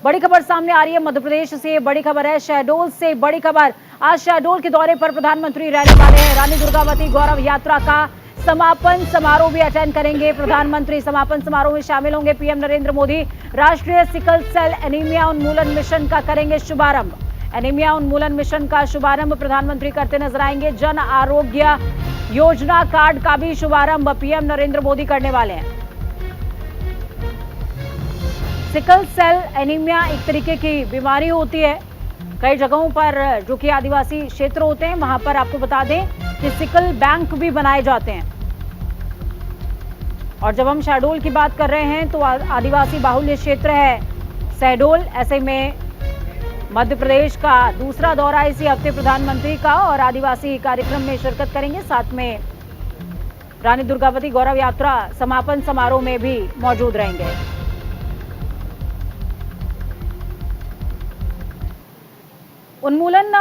बड़ी खबर सामने आ रही है मध्य प्रदेश से। बड़ी खबर है शहडोल से। बड़ी खबर, आज शहडोल के दौरे पर प्रधानमंत्री रहने वाले हैं। रानी दुर्गावती गौरव यात्रा का समापन समारोह भी अटेंड करेंगे प्रधानमंत्री। समापन समारोह में शामिल होंगे पीएम नरेंद्र मोदी। राष्ट्रीय सिकल सेल एनीमिया उन्मूलन मिशन का करेंगे शुभारंभ। एनीमिया उन्मूलन मिशन का शुभारंभ प्रधानमंत्री करते नजर आएंगे। जन आरोग्य योजना कार्ड का भी शुभारंभ पीएम नरेंद्र मोदी करने वाले हैं। सिकल सेल एनीमिया एक तरीके की बीमारी होती है। कई जगहों पर जो कि आदिवासी क्षेत्र होते हैं वहां पर आपको बता दें कि सिकल बैंक भी बनाए जाते हैं। और जब हम शहडोल की बात कर रहे हैं तो आदिवासी बाहुल्य क्षेत्र है शहडोल। ऐसे में मध्य प्रदेश का दूसरा दौरा इसी हफ्ते प्रधानमंत्री का, और आदिवासी कार्यक्रम में शिरकत करेंगे। साथ में रानी दुर्गावती गौरव यात्रा समापन समारोह में भी मौजूद रहेंगे। उन्मूलन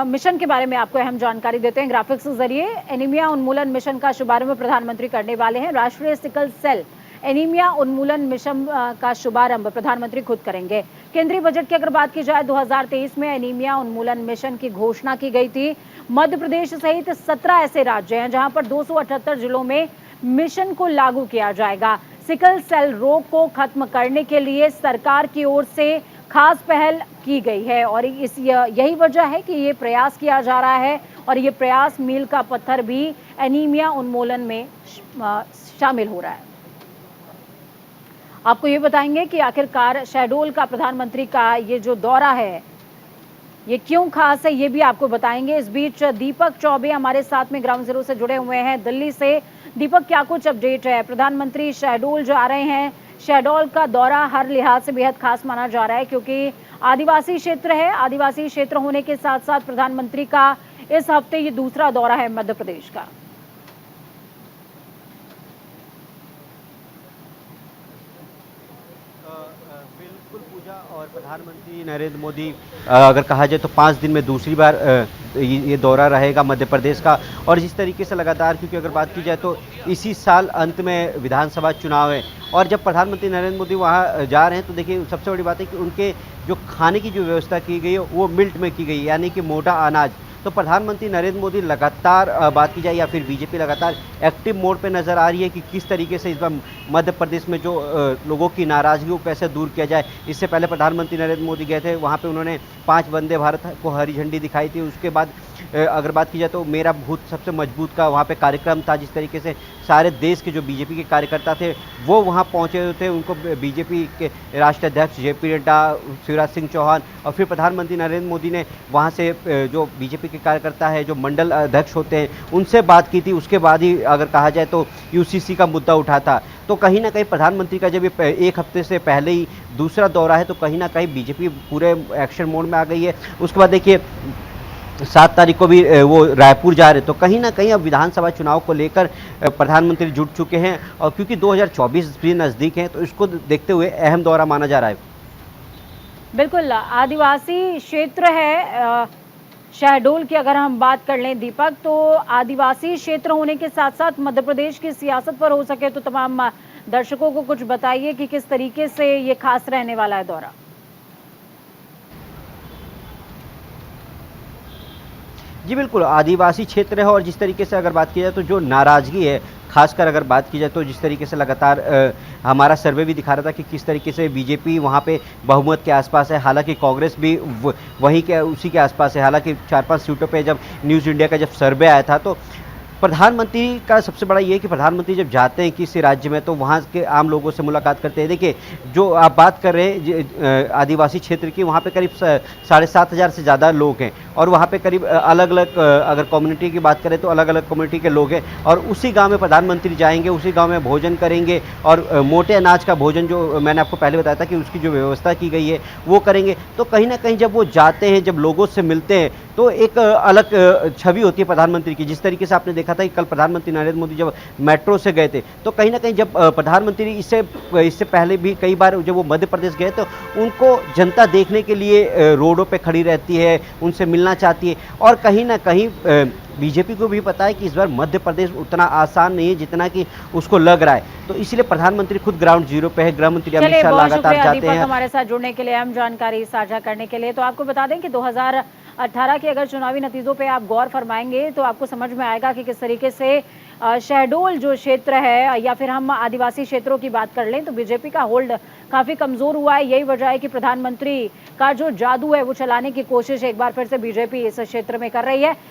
मिशन के बारे में आपको अहम जानकारी देते हैं ग्राफिक्स के जरिए। एनीमिया उन्मूलन मिशन का शुभारंभ प्रधानमंत्री करने वाले हैं। राष्ट्रीय सिकल सेल एनीमिया उन्मूलन मिशन का शुभारंभ प्रधानमंत्री खुद करेंगे। केंद्रीय बजट की अगर बात की जाए 2023 में एनीमिया उन्मूलन मिशन की घोषणा की गई थी। मध्य प्रदेश सहित 17 ऐसे राज्य हैं जहां पर 278 जिलों में मिशन को लागू किया जाएगा। सिकल सेल रोग को खत्म करने के लिए सरकार की ओर से खास पहल की गई है, और यही वजह है कि ये प्रयास किया जा रहा है, और ये प्रयास मील का पत्थर भी एनीमिया उन्मूलन में शामिल हो रहा है। आपको ये बताएंगे कि आखिरकार शहडोल का प्रधानमंत्री का ये जो दौरा है ये क्यों खास है, ये भी आपको बताएंगे। इस बीच दीपक चौबे हमारे साथ में ग्राउंड जीरो से जुड़े हुए हैं दिल्ली से। दीपक, क्या कुछ अपडेट है? प्रधानमंत्री शहडोल जा रहे हैं। शहडोल का दौरा हर लिहाज से बेहद खास माना जा रहा है क्योंकि आदिवासी क्षेत्र है। आदिवासी क्षेत्र होने के साथ साथ प्रधानमंत्री का इस हफ्ते ये दूसरा दौरा है मध्य प्रदेश का। बिल्कुल पूजा, और प्रधानमंत्री नरेंद्र मोदी अगर कहा जाए तो 5 दिन में दूसरी बार ये दौरा रहेगा मध्य प्रदेश का। और जिस तरीके से लगातार, क्योंकि अगर बात की जाए तो इसी साल अंत में विधानसभा चुनाव है, और जब प्रधानमंत्री नरेंद्र मोदी वहाँ जा रहे हैं तो देखिए सबसे बड़ी बात है कि उनके जो खाने की जो व्यवस्था की गई है वो मिल्ट में की गई है, यानी कि मोटा अनाज। तो प्रधानमंत्री नरेंद्र मोदी लगातार बात की जाए या फिर बीजेपी लगातार एक्टिव मोड पे नज़र आ रही है कि किस तरीके से इस बार मध्य प्रदेश में जो लोगों की नाराज़गी को कैसे दूर किया जाए। इससे पहले प्रधानमंत्री नरेंद्र मोदी गए थे, वहाँ पे उन्होंने 5 वंदे भारत को हरी झंडी दिखाई थी। उसके बाद अगर बात की जाए तो मेरा भूत सबसे मजबूत का वहाँ पे कार्यक्रम था, जिस तरीके से सारे देश के जो बीजेपी के कार्यकर्ता थे वो वहाँ पहुँचे थे। उनको बीजेपी के राष्ट्रीय अध्यक्ष जेपी नड्डा, शिवराज सिंह चौहान और फिर प्रधानमंत्री नरेंद्र मोदी ने वहाँ से जो बीजेपी के कार्यकर्ता है, जो मंडल अध्यक्ष होते हैं, उनसे बात की थी। उसके बाद ही अगर कहा जाए तो यूसीसी का मुद्दा उठा था। तो कहीं ना कहीं प्रधानमंत्री का जब ये एक हफ्ते से पहले ही दूसरा दौरा है तो कहीं ना कहीं बीजेपी पूरे एक्शन मोड में आ गई है। उसके बाद देखिए 7 तारीख को भी वो रायपुर जा रहे, तो कहीं ना कहीं अब विधानसभा चुनाव को लेकर प्रधानमंत्री जुट चुके हैं, और क्योंकि 2024 भी नज़दीक हैं तो इसको देखते हुए अहम दौरा माना जा रहा है। बिल्कुल, आदिवासी क्षेत्र है शहडोल की अगर हम बात कर लें दीपक, तो आदिवासी क्षेत्र होने के साथ साथ मध्य प्रदेश की सियासत पर हो सके तो तमाम दर्शकों को कुछ बताइए कि किस तरीके से ये खास रहने वाला है दौरा। जी बिल्कुल, आदिवासी क्षेत्र है, और जिस तरीके से अगर बात की जाए तो जो नाराज़गी है, खासकर अगर बात की जाए तो जिस तरीके से लगातार हमारा सर्वे भी दिखा रहा था कि किस तरीके से बीजेपी वहाँ पे बहुमत के आसपास है, हालांकि कांग्रेस भी वहीं के उसी के आसपास है। हालांकि 4-5 सीटों पे जब न्यूज़ इंडिया का जब सर्वे आया था तो प्रधानमंत्री का सबसे बड़ा ये है कि प्रधानमंत्री जब जाते हैं किसी राज्य में तो वहाँ के आम लोगों से मुलाकात करते हैं। देखिए जो आप बात कर रहे हैं आदिवासी क्षेत्र की, वहाँ पे करीब 7,500 से ज़्यादा लोग हैं, और वहाँ पे करीब अलग अलग अगर कम्युनिटी की बात करें तो अलग अलग कम्युनिटी के लोग हैं, और उसी गांव में प्रधानमंत्री जाएंगे, उसी गांव में भोजन करेंगे, और मोटे अनाज का भोजन जो मैंने आपको पहले बताया था कि उसकी जो व्यवस्था की गई है वो करेंगे। तो कहीं ना कहीं जब वो जाते हैं, जब लोगों से मिलते हैं तो एक अलग छवि होती है प्रधानमंत्री की। जिस तरीके से आपने देखा देखा था कि कल प्रधानमंत्री नरेंद्र मोदी जब मेट्रो से गए थे, तो कहीं न कहीं जब प्रधानमंत्री इससे पहले भी कई बार जब वो मध्य प्रदेश गए तो उनको जनता देखने के लिए रोडों पे खड़ी रहती है, उनसे मिलना चाहती है और कहीं न कहीं बीजेपी को भी पता है कि इस बार मध्य प्रदेश उतना आसान नहीं है जितना कि उसको लग रहा है। तो इसलिए प्रधानमंत्री खुद ग्राउंड जीरो पे है, गृह मंत्री अमित चलिए शाह बहुत लगातार शुक्रिया जाते दीपक हैं। हमारे साथ जुड़ने के लिए, अहम जानकारी साझा करने के लिए। तो आपको बता दें कि 2018 के अगर चुनावी नतीजों पे आप गौर फरमाएंगे तो आपको समझ में आएगा कि किस तरीके से शहडोल जो क्षेत्र है या फिर हम आदिवासी क्षेत्रों की बात कर लें तो बीजेपी का होल्ड काफी कमजोर हुआ है। यही वजह है कि प्रधानमंत्री का जो जादू है वो चलाने की कोशिश एक बार फिर से बीजेपी इस क्षेत्र में कर रही है।